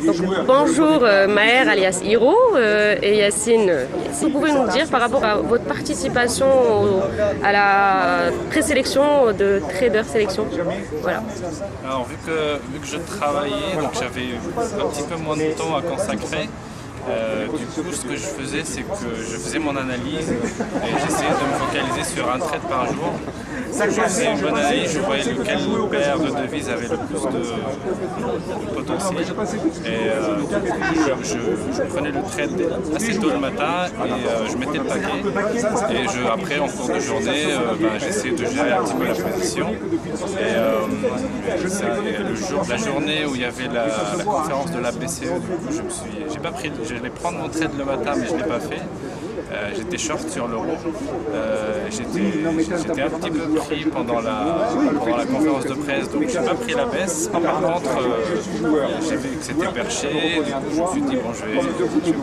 Donc, bonjour Maher alias Hiro et Yacine. Si vous pouvez nous dire par rapport à votre participation à la présélection de Trader Sélection. Voilà. Alors vu que je travaillais, donc j'avais un petit peu moins de temps à consacrer. Du coup, ce que je faisais, c'est que je faisais mon analyse et j'essayais de me focaliser sur un trade par jour. Je faisais une bonne analyse, je voyais lequel paire de devises avait le plus de potentiel. Et du coup, je prenais le trade assez tôt le matin et je mettais le paquet. Et après, en cours de journée, j'essayais de gérer un petit peu la position. Et le jour de la journée où il y avait la conférence de la BCE, du coup, je vais prendre mon trade le matin, mais je ne l'ai pas fait. J'étais short sur l'euro. J'étais un petit peu pris pendant la conférence de presse, donc j'ai pas pris la baisse. Par contre, j'ai vu que c'était perché. Du coup, je me suis dit bon, je vais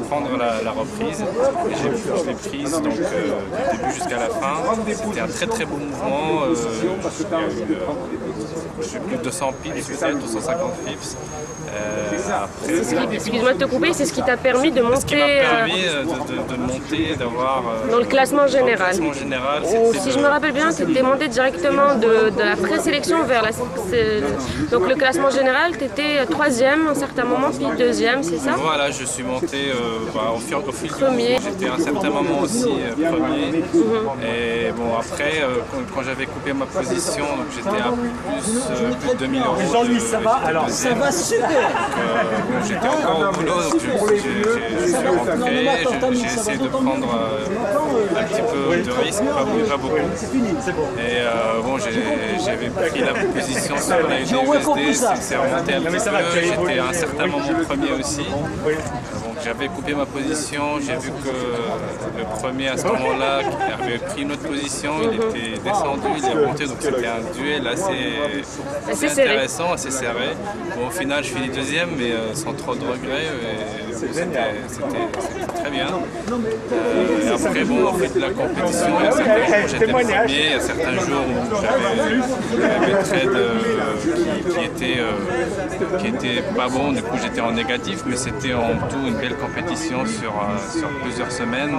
prendre la reprise. Et je l'ai prise donc du début jusqu'à la fin. C'était un très très beau mouvement. Je suis plus de 200 pips, peut-être 250 pips. Excuse-moi de te couper, c'est ce qui t'a permis de monter. Ce qui m'a permis de monter, d'avoir. Dans le classement général. Si je me rappelle bien, tu étais monté directement de la présélection vers la. Donc le classement général, tu étais troisième à un certain moment, puis deuxième, c'est ça? Voilà, je suis monté au fil premier. J'étais à un certain moment aussi premier. Et bon, après, quand j'avais coupé ma position, j'étais à plus de 2000 €. Jean-Louis, ça va? Alors, ça va super! J'étais encore au boulot, donc je suis rentré, j'ai essayé de prendre un petit peu de risque, pas beaucoup. Et bon, j'avais pris la position sur la USD, c'est remonté un petit peu, j'étais à un certain moment premier aussi. J'avais coupé ma position, j'ai vu que le premier à ce moment-là avait pris une autre position, il était descendu, il est remonté, donc c'était un duel assez intéressant, assez serré. Bon, au final, je finis deuxième, mais sans trop de regrets, c'était très bien. Et après, bon, au fait de la compétition, il y a certains jours j'étais premier, il y a certains jours où j'avais des trades qui étaient pas bons, du coup j'étais en négatif, mais c'était en tout une belle compétition sur plusieurs semaines,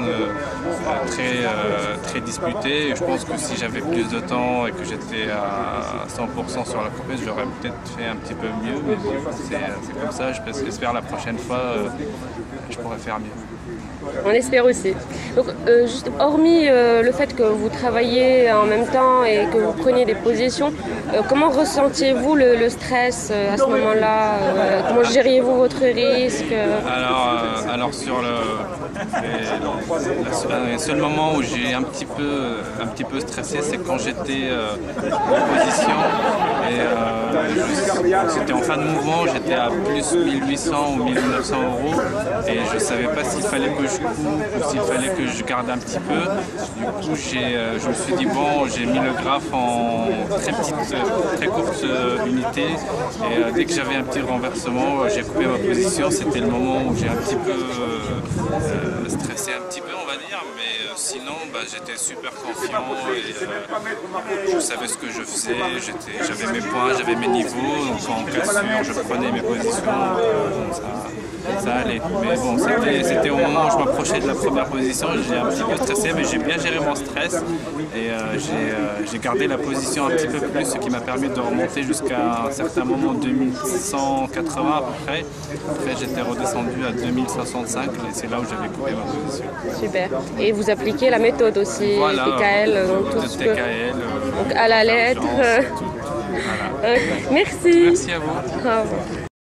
très disputée. Et je pense que si j'avais plus de temps et que j'étais à 100% sur la compétition, j'aurais peut-être fait un petit peu mieux. Mais bon, c'est comme ça, j'espère la prochaine fois, je pourrais faire mieux. On espère aussi. Donc, juste hormis le fait que vous travaillez en même temps et que vous preniez des positions, comment ressentiez-vous le stress à ce moment-là? Comment gériez-vous votre risque? Alors sur le seul moment où j'ai un petit peu stressé, c'est quand j'étais en position et c'était en fin de mouvement, j'étais à plus 1800 ou 1900 € et je ne savais pas s'il fallait que je coupe ou s'il fallait que je garde un petit peu. Du coup, je me suis dit bon, j'ai mis le graphe en très courte unité et dès que j'avais un petit renversement, j'ai coupé ma position. C'était le moment où j'ai un petit peu stressé un petit peu, on va dire, mais sinon j'étais super confiant et je savais ce que je faisais, j'avais mes points, j'avais mes niveaux, donc en cassure je prenais mes positions, ça allait. Mais bon, c'était au moment où je m'approchais de la première position, j'ai un petit peu stressé, mais j'ai bien géré mon stress et j'ai gardé la position un petit peu plus, ce qui m'a permis de remonter jusqu'à un certain moment 2180 à peu près. Après j'étais redescendu à 2065 et c'est là où j'avais coupé ma position. Super. Et vous appliquez la méthode aussi, voilà, TKL, tout ce TKL, donc à la lettre. Voilà. Merci. Merci à vous. Au revoir.